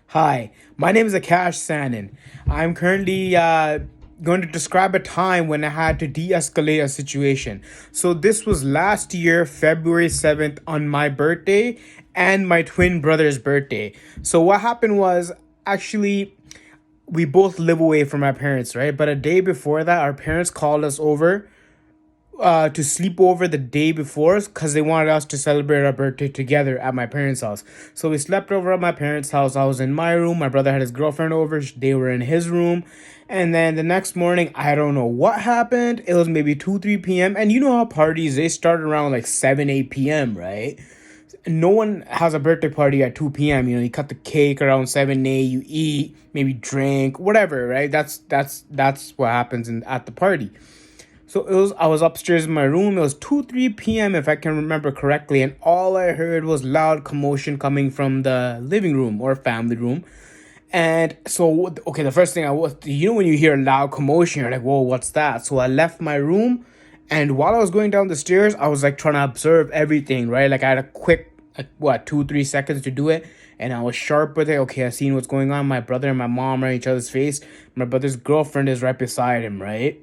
Hi, my name is Akash Sanin. I'm currently going to describe a time when I had to de escalate a situation. So, this was last year, February 7th, on my birthday and my twin brother's birthday. So, what happened was actually we both live away from our parents, right? But a day before that, our parents called us over to sleep over the day before because they wanted us to celebrate our birthday together at my parents' house. So we slept over at my parents' house. I was in my room. My brother had his girlfriend over. They were in his room. And then the next morning, I don't know what happened. It was maybe 2, 3 p.m. And you know how parties, they start around like 7, 8 p.m., right? No one has a birthday party at 2 p.m. You cut the cake around 7, 8, you eat, maybe drink, whatever, right? That's what happens at the party. So I was upstairs in my room. It was 2, 3 p.m. if I can remember correctly, and all I heard was loud commotion coming from the living room or family room. And so, okay, the first thing when you hear loud commotion, you're like, whoa, what's that? So I left my room, and while I was going down the stairs, I was like trying to observe everything, right? Like I had a quick, 2, 3 seconds to do it, and I was sharp with it. Okay, I seen what's going on. My brother and my mom are in each other's face. My brother's girlfriend is right beside him, right?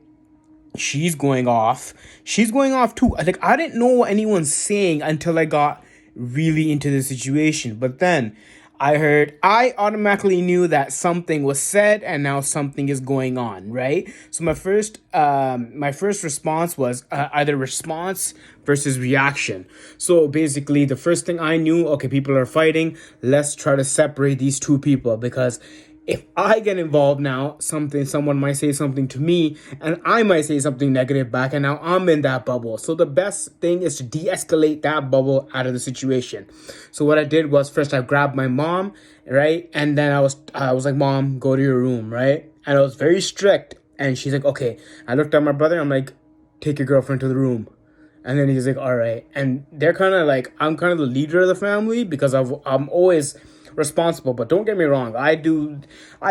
She's going off. She's going off too. Like, I didn't know what anyone's saying until I got really into the situation. But then I automatically knew that something was said and now something is going on, right? So my first response was either response versus reaction. So basically, the first thing I knew, okay, people are fighting. Let's try to separate these two people, because if I get involved now, someone might say something to me, and I might say something negative back, and now I'm in that bubble. So the best thing is to de-escalate that bubble out of the situation. So what I did was, first I grabbed my mom, right, and then I was like, "Mom, go to your room," right, and I was very strict, and she's like, "Okay." I looked at my brother. I'm like, "Take your girlfriend to the room." And then he's like, all right. And they're kind of like, I'm kind of the leader of the family because I'm always responsible. But don't get me wrong, I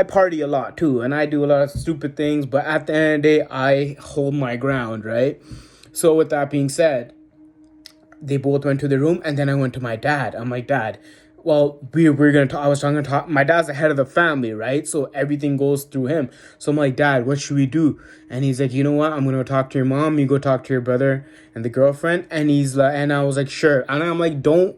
party a lot too. And I do a lot of stupid things. But at the end of the day, I hold my ground, right? So with that being said, they both went to the room, and then I went to my dad. I'm like, Dad, well, we're gonna talk. I was talking to talk. My dad's the head of the family, right? So everything goes through him. So I'm like, Dad, what should we do? And he's like, you know what? I'm gonna talk to your mom. You go talk to your brother and the girlfriend. And he's like, and I was like, sure. And I'm like, don't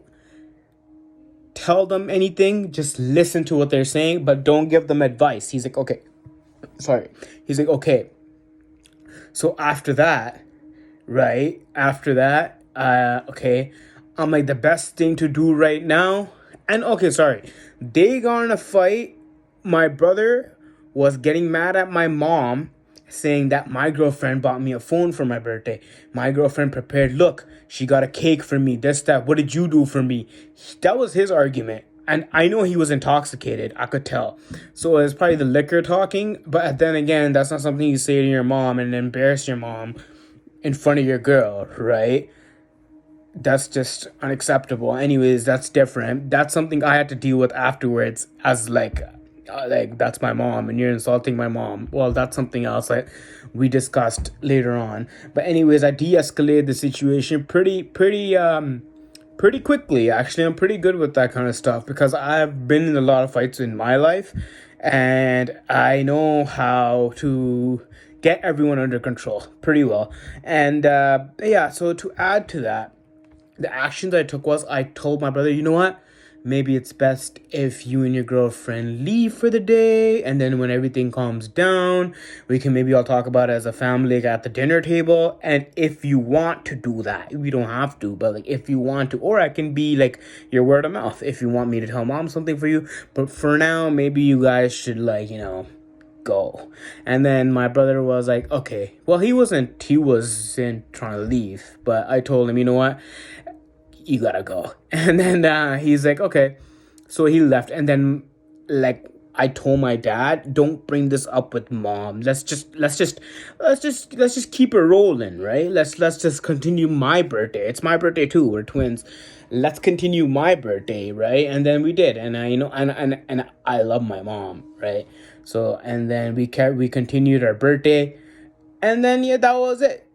tell them anything. Just listen to what they're saying, but don't give them advice. He's like, okay. Sorry. He's like, okay. So after that, right? After that, okay, I'm like, the best thing to do right now. And okay, sorry, they got in a fight. My brother was getting mad at my mom, saying that my girlfriend bought me a phone for my birthday. My girlfriend prepared, look, she got a cake for me, this, that. What did you do for me? That was his argument. And I know he was intoxicated. I could tell. So it's probably the liquor talking. But then again, that's not something you say to your mom and embarrass your mom in front of your girl, right? That's just unacceptable. Anyways, that's different. That's something I had to deal with afterwards, as like that's my mom and you're insulting my mom. Well, that's something else that we discussed later on. But anyways, I de-escalated the situation pretty quickly. Actually, I'm pretty good with that kind of stuff because I've been in a lot of fights in my life, and I know how to get everyone under control pretty well. And yeah, so to add to that, the actions I took was, I told my brother, you know what? Maybe it's best if you and your girlfriend leave for the day, and then when everything calms down, we can maybe all talk about it as a family, like at the dinner table. And if you want to do that, we don't have to, but like if you want to, or I can be like your word of mouth if you want me to tell mom something for you. But for now, maybe you guys should go. And then my brother was like, okay. Well, he wasn't trying to leave, but I told him, you know what? You gotta go. And then he's like, okay. So he left. And then like I told my dad, don't bring this up with mom. Let's just keep it rolling, right? Let's just continue my birthday. It's my birthday too. We're twins. Let's continue my birthday, right? And then we did. And I and I love my mom, right? So and then we continued our birthday. And then yeah, that was it.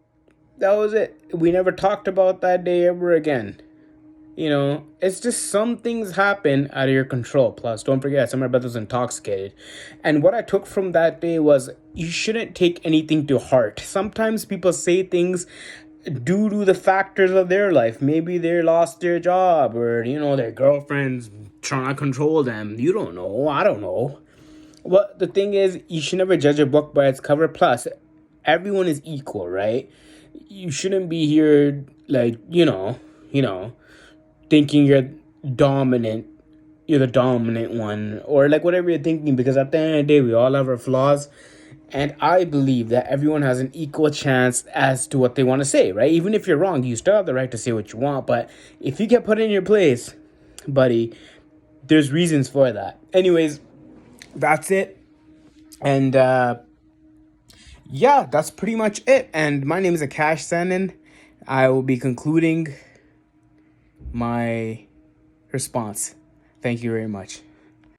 That was it. We never talked about that day ever again. It's just some things happen out of your control. Plus, don't forget, some of my brothers intoxicated. And what I took from that day was you shouldn't take anything to heart. Sometimes people say things due to the factors of their life. Maybe they lost their job, or, their girlfriend's trying to control them. You don't know. I don't know. Well, the thing is, you should never judge a book by its cover. Plus, everyone is equal, right? You shouldn't be here like, thinking dominant, you're the dominant one, or like whatever you're thinking, because at the end of the day, we all have our flaws. And I believe that everyone has an equal chance as to what they want to say, right? Even if you're wrong, you still have the right to say what you want. But if you get put in your place, buddy, there's reasons for that. Anyways, that's it. And yeah, that's pretty much it. And my name is Akash Sanin. I will be concluding my response. Thank you very much.